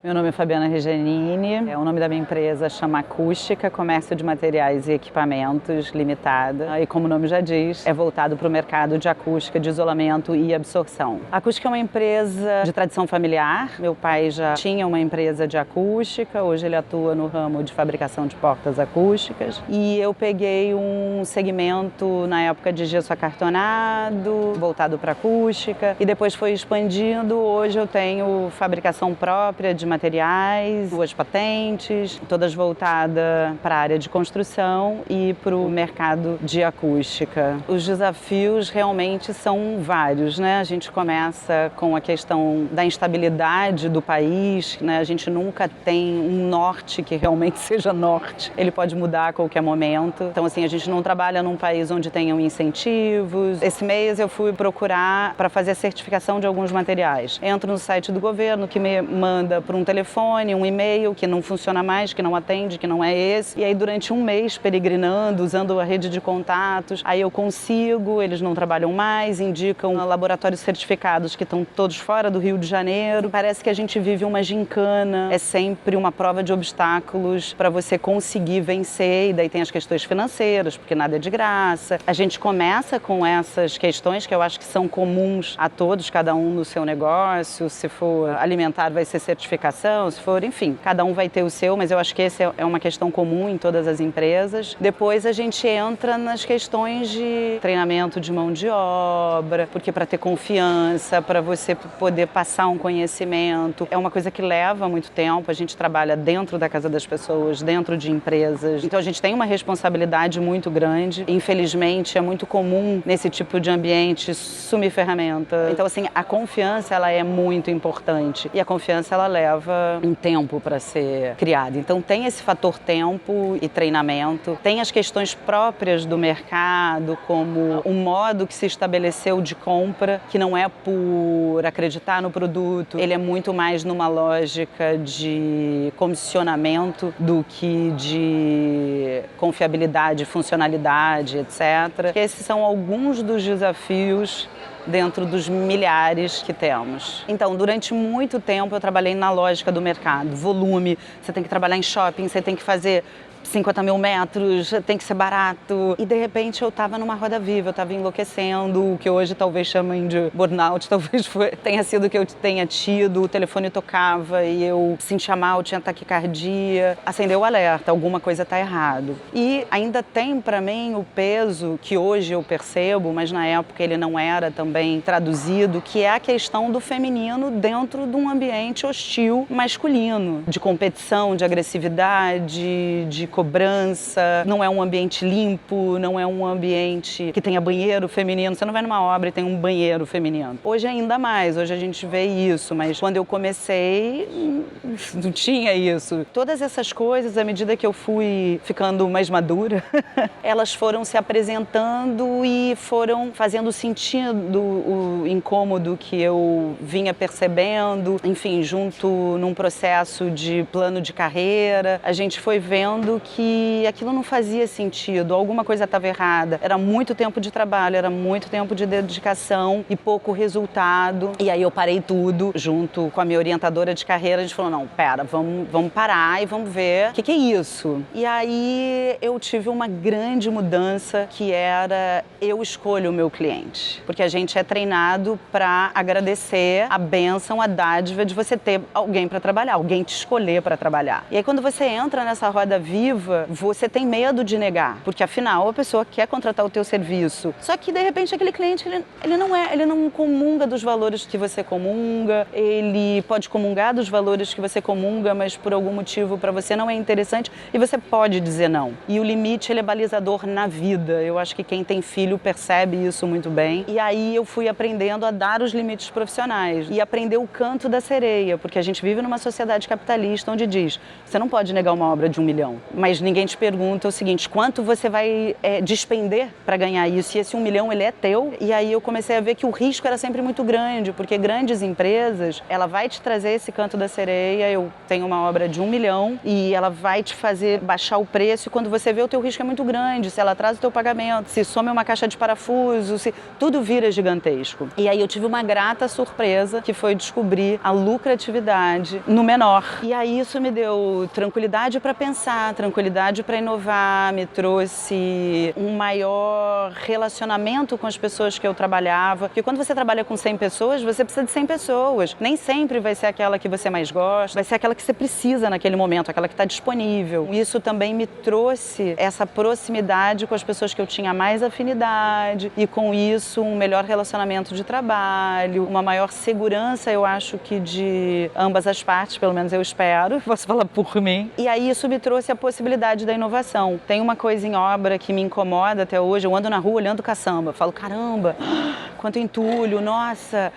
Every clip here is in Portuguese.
Meu nome é Fabiana Regianini, o nome da minha empresa chama Acústica, Comércio de Materiais e Equipamentos Limitada, e como o nome já diz, é voltado para o mercado de acústica, de isolamento e absorção. A Acústica é uma empresa de tradição familiar, meu pai já tinha uma empresa de acústica, hoje ele atua no ramo de fabricação de portas acústicas, e eu peguei um segmento na época de gesso acartonado, voltado para acústica, e depois foi expandindo. Hoje eu tenho fabricação própria de materiais, 2 patentes, todas voltadas para a área de construção e para o mercado de acústica. Os desafios realmente são vários, né? A gente começa com a questão da instabilidade do país, né? A gente nunca tem um norte que realmente seja norte. Ele pode mudar a qualquer momento. Então, assim, a gente não trabalha num país onde tenham incentivos. Esse mês eu fui procurar para fazer a certificação de alguns materiais. Entro no site do governo que me manda para um telefone, um e-mail que não funciona mais, que não atende, que não é esse. E aí durante um mês peregrinando, usando a rede de contatos, aí eu consigo, eles não trabalham mais, indicam laboratórios certificados que estão todos fora do Rio de Janeiro. Parece que a gente vive uma gincana, é sempre uma prova de obstáculos para você conseguir vencer, e daí tem as questões financeiras, porque nada é de graça. A gente começa com essas questões que eu acho que são comuns a todos, cada um no seu negócio, se for alimentar vai ser certificação, se for, enfim, cada um vai ter o seu, mas eu acho que essa é uma questão comum em todas as empresas. Depois a gente entra nas questões de treinamento de mão de obra, porque para ter confiança, para você poder passar um conhecimento, é uma coisa que leva muito tempo. A gente trabalha dentro da casa das pessoas, dentro de empresas, então a gente tem uma responsabilidade muito grande. Infelizmente é muito comum nesse tipo de ambiente sumir ferramenta. Então, assim, a confiança ela é muito importante, e a confiança ela leva um tempo para ser criada. Então tem esse fator tempo e treinamento, tem as questões próprias do mercado, como o modo que se estabeleceu de compra, que não é por acreditar no produto, ele é muito mais numa lógica de comissionamento do que de confiabilidade, funcionalidade, etc. Esses são alguns dos desafios dentro dos milhares que temos. Então, durante muito tempo eu trabalhei na lógica do mercado, volume, você tem que trabalhar em shopping, você tem que fazer 50 mil metros, tem que ser barato. E de repente eu estava numa roda viva, eu estava enlouquecendo, o que hoje talvez chamem de burnout, talvez tenha sido o que eu tenha tido. O telefone tocava e eu sentia mal, tinha taquicardia. Acendeu o alerta, alguma coisa está errado. E ainda tem para mim o peso que hoje eu percebo, mas na época ele não era também traduzido, que é a questão do feminino dentro de um ambiente hostil masculino, de competição, de agressividade, de cobrança. Não é um ambiente limpo, não é um ambiente que tenha banheiro feminino. Você não vai numa obra e tem um banheiro feminino. Hoje ainda mais, hoje a gente vê isso, mas quando eu comecei não tinha isso. Todas essas coisas, à medida que eu fui ficando mais madura, elas foram se apresentando e foram fazendo sentido o incômodo que eu vinha percebendo. Enfim, junto num processo de plano de carreira, a gente foi vendo que aquilo não fazia sentido, alguma coisa estava errada. Era muito tempo de trabalho, era muito tempo de dedicação e pouco resultado. E aí eu parei tudo, junto com a minha orientadora de carreira. A gente falou, não, pera, vamos parar e vamos ver o que é isso. E aí eu tive uma grande mudança, que era: eu escolho o meu cliente. Porque a gente é treinado para agradecer a bênção, a dádiva de você ter alguém para trabalhar, alguém te escolher para trabalhar. E aí quando você entra nessa roda viva, você tem medo de negar, porque afinal a pessoa quer contratar o teu serviço. Só que de repente aquele cliente ele não comunga dos valores que você comunga, ele pode comungar dos valores que você comunga, mas por algum motivo para você não é interessante, e você pode dizer não. E o limite ele é balizador na vida. Eu acho que quem tem filho percebe isso muito bem. E aí eu fui aprendendo a dar os limites profissionais e aprender o canto da sereia, porque a gente vive numa sociedade capitalista onde diz: você não pode negar uma obra de 1 milhão. mas ninguém te pergunta o seguinte, quanto você vai despender para ganhar isso? E esse 1 milhão, ele é teu? E aí eu comecei a ver que o risco era sempre muito grande, porque grandes empresas, ela vai te trazer esse canto da sereia, eu tenho uma obra de 1 milhão, e ela vai te fazer baixar o preço, e quando você vê o teu risco é muito grande, se ela atrasa o teu pagamento, se some uma caixa de parafuso, se tudo vira gigantesco. E aí eu tive uma grata surpresa, que foi descobrir a lucratividade no menor. E aí isso me deu tranquilidade para pensar, tranquilidade para inovar, me trouxe um maior relacionamento com as pessoas que eu trabalhava. Porque quando você trabalha com 100 pessoas, você precisa de 100 pessoas. Nem sempre vai ser aquela que você mais gosta, vai ser aquela que você precisa naquele momento, aquela que está disponível. Isso também me trouxe essa proximidade com as pessoas que eu tinha mais afinidade e com isso um melhor relacionamento de trabalho, uma maior segurança, eu acho que de ambas as partes, pelo menos eu espero, posso falar por mim. E aí isso me trouxe a possibilidade da inovação. Tem uma coisa em obra que me incomoda até hoje, eu ando na rua olhando caçamba, falo, caramba, quanto entulho, nossa,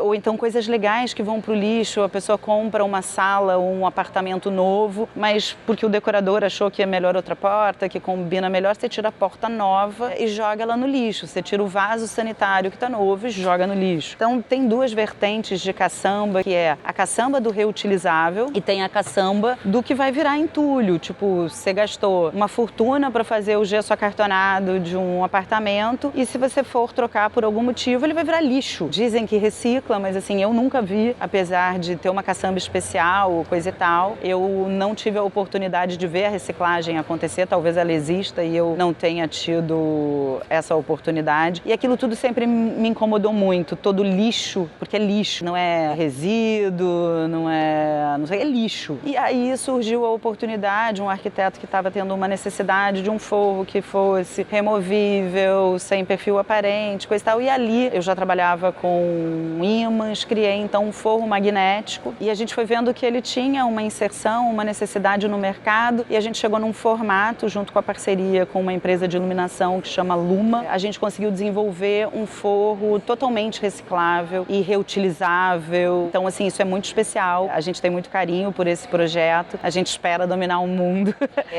ou então coisas legais que vão para o lixo, a pessoa compra uma sala ou um apartamento novo, mas porque o decorador achou que é melhor outra porta, que combina melhor, você tira a porta nova e joga ela no lixo, você tira o vaso sanitário que está novo e joga no lixo. Então tem duas vertentes de caçamba, que é a caçamba do reutilizável e tem a caçamba do que vai virar entulho, tipo, você gastou uma fortuna para fazer o gesso acartonado de um apartamento e se você for trocar por algum motivo, ele vai virar lixo. Dizem que recicla, mas assim, eu nunca vi, apesar de ter uma caçamba especial ou coisa e tal, eu não tive a oportunidade de ver a reciclagem acontecer, talvez ela exista e eu não tenha tido essa oportunidade. E aquilo tudo sempre me incomodou muito, todo lixo, porque é lixo, não é resíduo, não sei, é lixo. E aí surgiu a oportunidade, um arquiteto que estava tendo uma necessidade de um forro que fosse removível, sem perfil aparente, coisa e tal. E ali eu já trabalhava com ímãs, criei então um forro magnético e a gente foi vendo que ele tinha uma inserção, uma necessidade no mercado e a gente chegou num formato, junto com a parceria com uma empresa de iluminação que chama Luma, a gente conseguiu desenvolver um forro totalmente reciclável e reutilizável. Então, assim, isso é muito especial. A gente tem muito carinho por esse projeto. A gente espera dominar o mundo.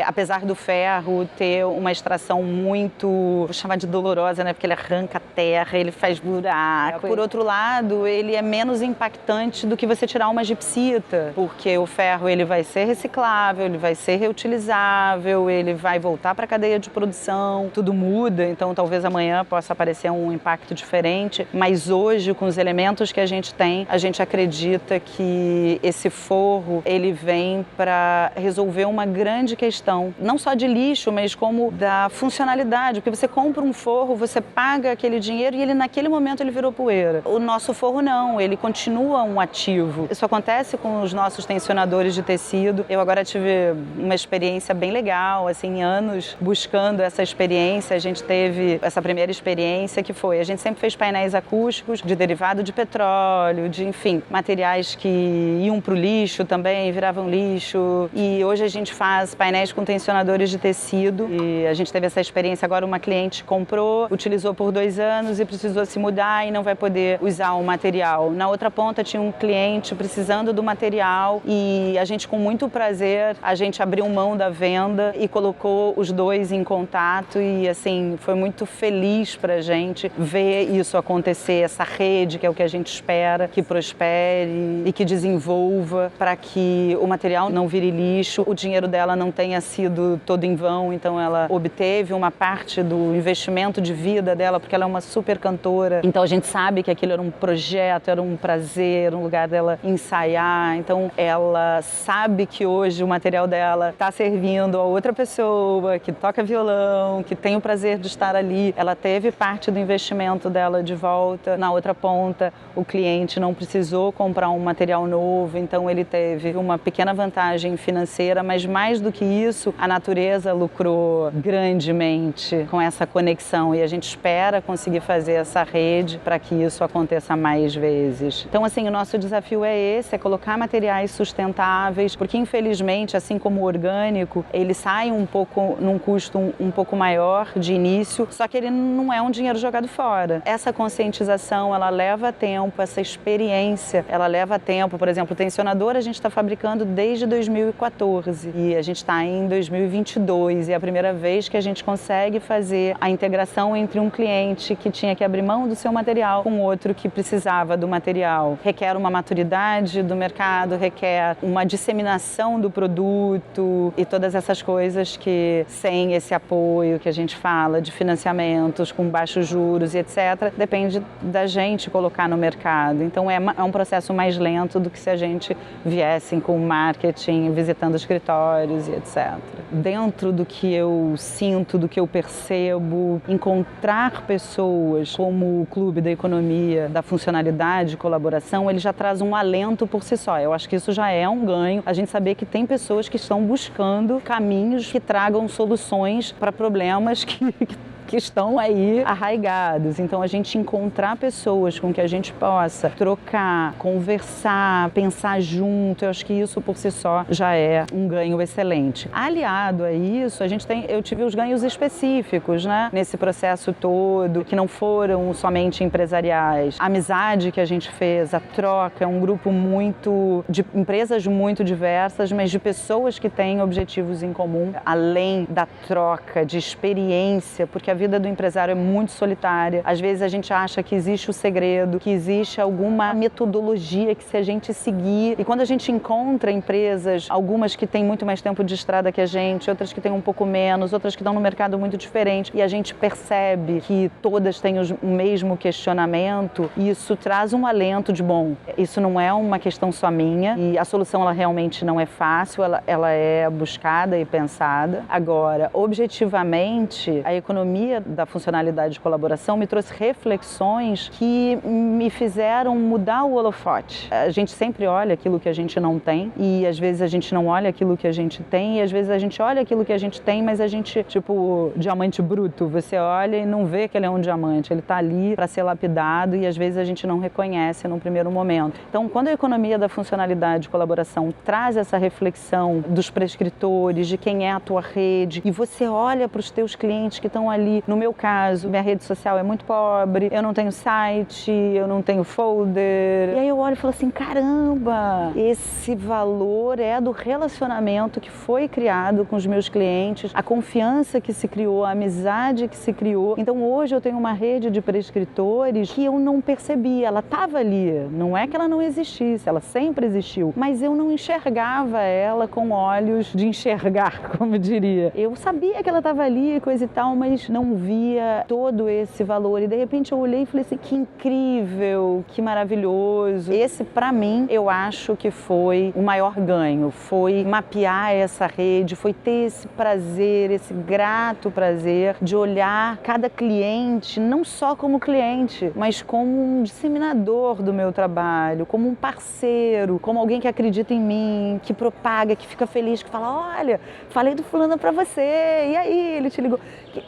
Apesar do ferro ter uma extração muito, vou chamar de dolorosa, né? Porque ele arranca a terra, ele faz buraco. Por outro lado, ele é menos impactante do que você tirar uma gipsita, porque o ferro ele vai ser reciclável, ele vai ser reutilizável, ele vai voltar para a cadeia de produção, tudo muda, então talvez amanhã possa aparecer um impacto diferente, mas hoje, com os elementos que a gente tem, a gente acredita que esse forro, ele vem para resolver uma grande questão, não só de lixo, mas como da funcionalidade, porque você compra um forro, você paga aquele dinheiro e ele naquele momento ele virou poeira. O nosso forro não, ele continua um ativo. Isso acontece com os nossos tensionadores de tecido. Eu agora tive uma experiência bem legal, assim, anos buscando essa experiência. A gente teve essa primeira experiência que foi, a gente sempre fez painéis acústicos de derivado de petróleo, de, enfim, materiais que iam para o lixo também, viravam lixo. E hoje a gente faz painéis com tensionadores de tecido. E a gente teve essa experiência agora, uma cliente comprou, utilizou por 2 anos e precisou se mudar e não vai poder usar o material. Na outra ponta tinha um cliente precisando do material e a gente, com muito prazer, a gente abriu mão da venda e colocou os dois em contato e, assim, foi muito feliz pra gente ver isso acontecer, essa rede, que é o que a gente espera, que prospere e que desenvolva para que o material não vire lixo, o dinheiro dela não tenha sido todo em vão, então ela obteve uma parte do investimento de vida dela, porque ela é uma super cantora, então a gente sabe que aquilo era um projeto, era um prazer, um lugar dela ensaiar, então ela sabe que hoje o material dela está servindo a outra pessoa que toca violão, que tem o prazer de estar ali, ela teve parte do investimento dela de volta. Na outra ponta, o cliente não precisou comprar um material novo, então ele teve uma pequena vantagem financeira, mas mais do que isso, a natureza lucrou grandemente com essa conexão e a gente espera conseguir fazer essa rede para que isso aconteça mais vezes. Então, assim, o nosso desafio é esse, é colocar materiais sustentáveis, porque infelizmente, assim como o orgânico, ele sai um pouco num custo um pouco maior de início, só que ele não é um dinheiro jogado fora. Essa conscientização, ela leva tempo, essa experiência, ela leva tempo. Por exemplo, o tensionador a gente está fabricando desde 2014 e a gente está em 2022 e é a primeira vez que a gente consegue fazer a integração entre um cliente que tinha que abrir mão do seu material com outro que precisava do material. Requer uma maturidade do mercado, requer uma disseminação do produto e todas essas coisas que, sem esse apoio que a gente fala de financiamentos com baixos juros e etc., depende da gente colocar no mercado. Então é um processo mais lento do que se a gente viesse com marketing, visitando escritórios e etc. Dentro do que eu sinto, do que eu percebo, encontrar pessoas como o Clube da Economia, da Funcionalidade, de Colaboração, ele já traz um alento por si só. Eu acho que isso já é um ganho, a gente saber que tem pessoas que estão buscando caminhos que tragam soluções para problemas que estão aí arraigados. Então, a gente encontrar pessoas com que a gente possa trocar, conversar, pensar junto, eu acho que isso por si só já é um ganho excelente. Aliado a isso, eu tive os ganhos específicos, né? Nesse processo todo, que não foram somente empresariais. A amizade que a gente fez, a troca, é um grupo de empresas muito diversas, mas de pessoas que têm objetivos em comum, além da troca de experiência, porque a vida do empresário é muito solitária. Às vezes a gente acha que existe o segredo, que existe alguma metodologia que se a gente seguir. E quando a gente encontra empresas, algumas que têm muito mais tempo de estrada que a gente, outras que têm um pouco menos, outras que estão no mercado muito diferente, e a gente percebe que todas têm o mesmo questionamento, isso traz um alento de, bom, isso não é uma questão só minha, e a solução ela realmente não é fácil, ela é buscada e pensada. Agora, objetivamente, a economia da funcionalidade de colaboração me trouxe reflexões que me fizeram mudar o holofote. A gente sempre olha aquilo que a gente não tem e às vezes a gente não olha aquilo que a gente tem e às vezes a gente olha aquilo que a gente tem, mas a gente, tipo, diamante bruto, você olha e não vê que ele é um diamante, ele está ali para ser lapidado e às vezes a gente não reconhece no primeiro momento. Então, quando a economia da funcionalidade de colaboração traz essa reflexão dos prescritores, de quem é a tua rede, e você olha para os teus clientes que estão ali. No meu caso, minha rede social é muito pobre, eu não tenho site, eu não tenho folder. E aí eu olho e falo assim, caramba, esse valor é do relacionamento que foi criado com os meus clientes, a confiança que se criou, a amizade que se criou. Então hoje eu tenho uma rede de prescritores que eu não percebi, ela estava ali, não é que ela não existisse, ela sempre existiu, mas eu não enxergava ela com olhos de enxergar, como diria. Eu sabia que ela estava ali, coisa e tal, mas não via todo esse valor e de repente eu olhei e falei assim, que incrível, que maravilhoso. Esse para mim eu acho que foi o maior ganho, foi mapear essa rede, foi ter esse prazer, esse grato prazer de olhar cada cliente não só como cliente, mas como um disseminador do meu trabalho, como um parceiro, como alguém que acredita em mim, que propaga, que fica feliz, que fala, olha, falei do fulano para você, e aí ele te ligou.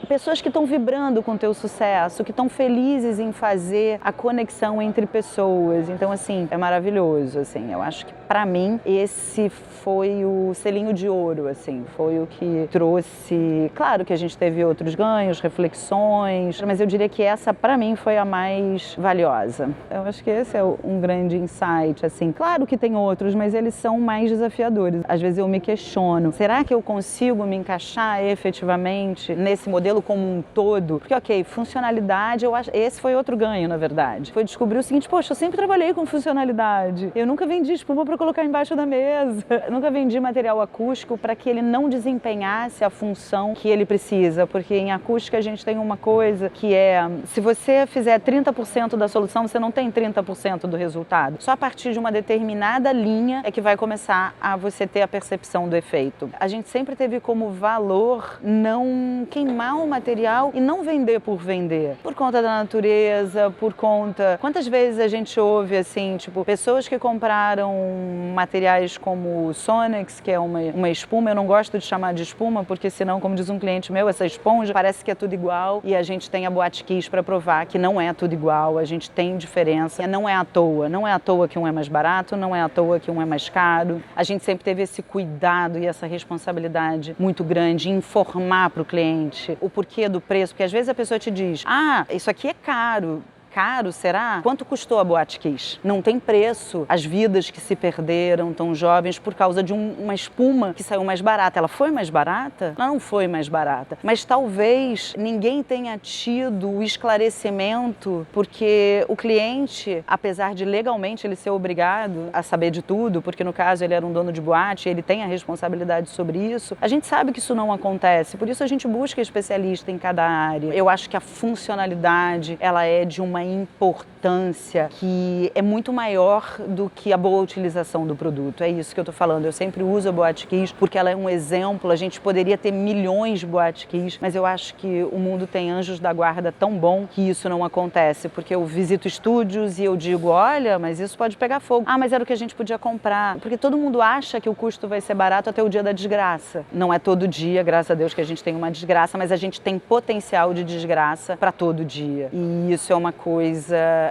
Pessoas que estão vibrando com o teu sucesso, que estão felizes em fazer a conexão entre pessoas. Então, assim, é maravilhoso, assim. Eu acho que, para mim, esse foi o selinho de ouro, assim. Foi o que trouxe... Claro que a gente teve outros ganhos, reflexões, mas eu diria que essa, para mim, foi a mais valiosa. Eu acho que esse é um grande insight, assim. Claro que tem outros, mas eles são mais desafiadores. Às vezes eu me questiono, será que eu consigo me encaixar efetivamente nesse modelo como um todo? Porque, ok, funcionalidade, eu acho, esse foi outro ganho, na verdade. Foi descobrir o seguinte, poxa, eu sempre trabalhei com funcionalidade. Eu nunca vendi espuma para colocar embaixo da mesa. Eu nunca vendi material acústico para que ele não desempenhasse a função que ele precisa. Porque em acústica a gente tem uma coisa que é, se você fizer 30% da solução, você não tem 30% do resultado. Só a partir de uma determinada linha é que vai começar a você ter a percepção do efeito. A gente sempre teve como valor não queimar o material e não vender por vender. Por conta da natureza, por conta... Quantas vezes a gente ouve, assim, tipo, pessoas que compraram materiais como o Sonex, que é uma espuma. Eu não gosto de chamar de espuma, porque senão, como diz um cliente meu, essa esponja parece que é tudo igual. E a gente tem a Boate Kiss para provar que não é tudo igual, a gente tem diferença. Não é à toa que um é mais barato, não é à toa que um é mais caro. A gente sempre teve esse cuidado e essa responsabilidade muito grande em informar para o cliente o porquê do preço, porque às vezes a pessoa te diz: ah, isso aqui é caro. Caro, será? Quanto custou a Boate Kiss? Não tem preço. As vidas que se perderam tão jovens por causa de uma espuma que saiu mais barata. Ela foi mais barata? Ela não foi mais barata. Mas talvez ninguém tenha tido o esclarecimento, porque o cliente, apesar de legalmente ele ser obrigado a saber de tudo, porque no caso ele era um dono de boate, ele tem a responsabilidade sobre isso, a gente sabe que isso não acontece. Por isso a gente busca especialista em cada área. Eu acho que a funcionalidade, ela é de uma importância que é muito maior do que a boa utilização do produto. É isso que eu estou falando. Eu sempre uso a Boate Kiss porque ela é um exemplo. A gente poderia ter milhões de Boate Kiss, mas eu acho que o mundo tem anjos da guarda tão bom que isso não acontece, porque eu visito estúdios e eu digo: olha, mas isso pode pegar fogo. Ah, mas era o que a gente podia comprar. Porque todo mundo acha que o custo vai ser barato até o dia da desgraça. Não é todo dia, graças a Deus, que a gente tem uma desgraça, mas a gente tem potencial de desgraça para todo dia. E isso é uma coisa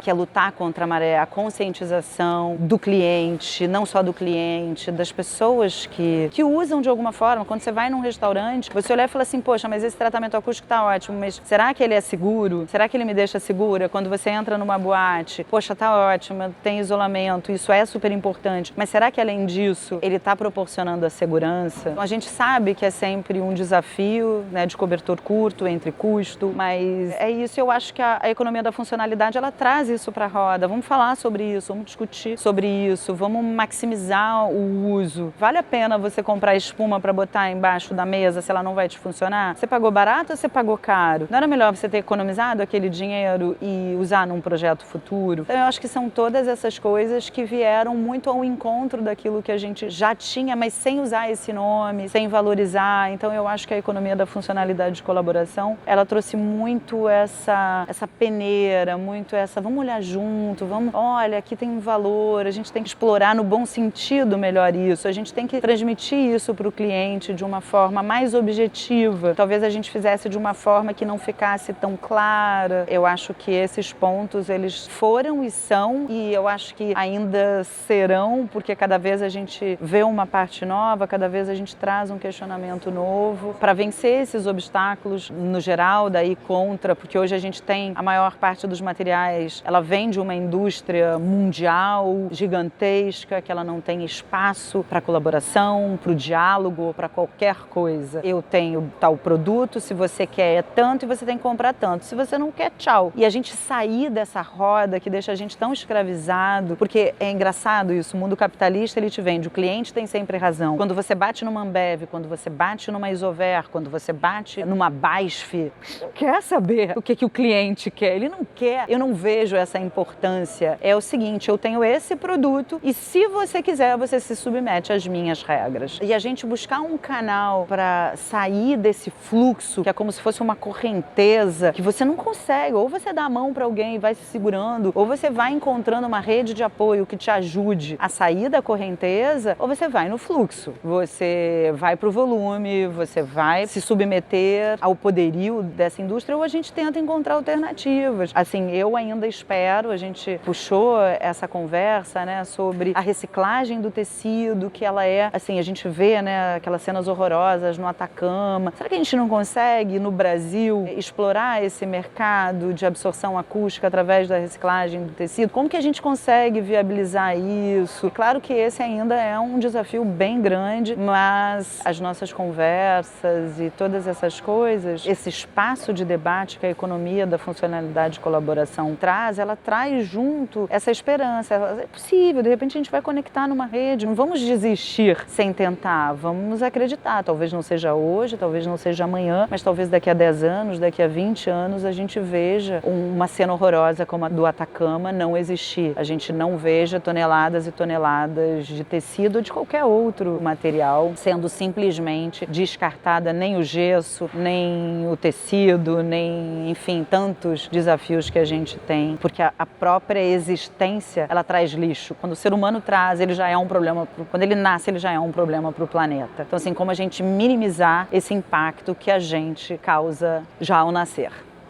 que é lutar contra a maré, a conscientização do cliente, não só do cliente, das pessoas que usam de alguma forma. Quando você vai num restaurante, você olha e fala assim: poxa, mas esse tratamento acústico tá ótimo, mas será que ele é seguro? Será que ele me deixa segura? Quando você entra numa boate, poxa, tá ótimo, tem isolamento, isso é super importante, mas será que além disso ele tá proporcionando a segurança? Então, a gente sabe que é sempre um desafio, né, de cobertor curto entre custo, mas é isso. Eu acho que a economia da funcionalidade, ela traz isso para a roda. Vamos falar sobre isso, vamos discutir sobre isso, vamos maximizar o uso. Vale a pena você comprar espuma para botar embaixo da mesa se ela não vai te funcionar? Você pagou barato ou você pagou caro? Não era melhor você ter economizado aquele dinheiro e usar num projeto futuro? Então eu acho que são todas essas coisas que vieram muito ao encontro daquilo que a gente já tinha, mas sem usar esse nome, sem valorizar. Então eu acho que a economia da funcionalidade de colaboração, ela trouxe muito essa peneira, muito essa, vamos olhar junto, olha, aqui tem um valor, a gente tem que explorar no bom sentido melhor isso, a gente tem que transmitir isso para o cliente de uma forma mais objetiva. Talvez a gente fizesse de uma forma que não ficasse tão clara. Eu acho que esses pontos, eles foram e são, e eu acho que ainda serão, porque cada vez a gente vê uma parte nova, cada vez a gente traz um questionamento novo para vencer esses obstáculos no geral, daí contra, porque hoje a gente tem a maior parte dos materiais, ela vem de uma indústria mundial gigantesca, que ela não tem espaço para colaboração, para o diálogo, para qualquer coisa. Eu tenho tal produto, se você quer é tanto e você tem que comprar tanto. Se você não quer, tchau. E a gente sair dessa roda que deixa a gente tão escravizado, porque é engraçado isso, o mundo capitalista, ele te vende, o cliente tem sempre razão. Quando você bate numa Ambev, quando você bate numa Isover, quando você bate numa BASF, não quer saber o que o cliente quer, ele não quer. Eu não vejo essa importância. É o seguinte, eu tenho esse produto e se você quiser, você se submete às minhas regras. E a gente buscar um canal para sair desse fluxo, que é como se fosse uma correnteza, que você não consegue. Ou você dá a mão para alguém e vai se segurando, ou você vai encontrando uma rede de apoio que te ajude a sair da correnteza, ou você vai no fluxo. Você vai para o volume, você vai se submeter ao poderio dessa indústria, ou a gente tenta encontrar alternativas. Assim, eu ainda espero, a gente puxou essa conversa, né, sobre a reciclagem do tecido, que ela é, assim, a gente vê, né, aquelas cenas horrorosas no Atacama. Será que a gente não consegue, no Brasil, explorar esse mercado de absorção acústica através da reciclagem do tecido? Como que a gente consegue viabilizar isso? Claro que esse ainda é um desafio bem grande, mas as nossas conversas e todas essas coisas, esse espaço de debate que a economia da funcionalidade de colaboração traz, ela traz junto essa esperança. É possível, de repente a gente vai conectar numa rede, não vamos desistir sem tentar, vamos acreditar. Talvez não seja hoje, talvez não seja amanhã, mas talvez daqui a 10 anos, daqui a 20 anos, a gente veja uma cena horrorosa como a do Atacama não existir. A gente não veja toneladas e toneladas de tecido ou de qualquer outro material sendo simplesmente descartada, nem o gesso, nem o tecido, nem, enfim, tantos desafios que a gente tem porque a própria existência, ela traz lixo. Quando o ser humano traz, ele já é um problema, quando ele nasce, ele já é um problema para o planeta. Então, assim, como a gente minimizar esse impacto que a gente causa já ao nascer.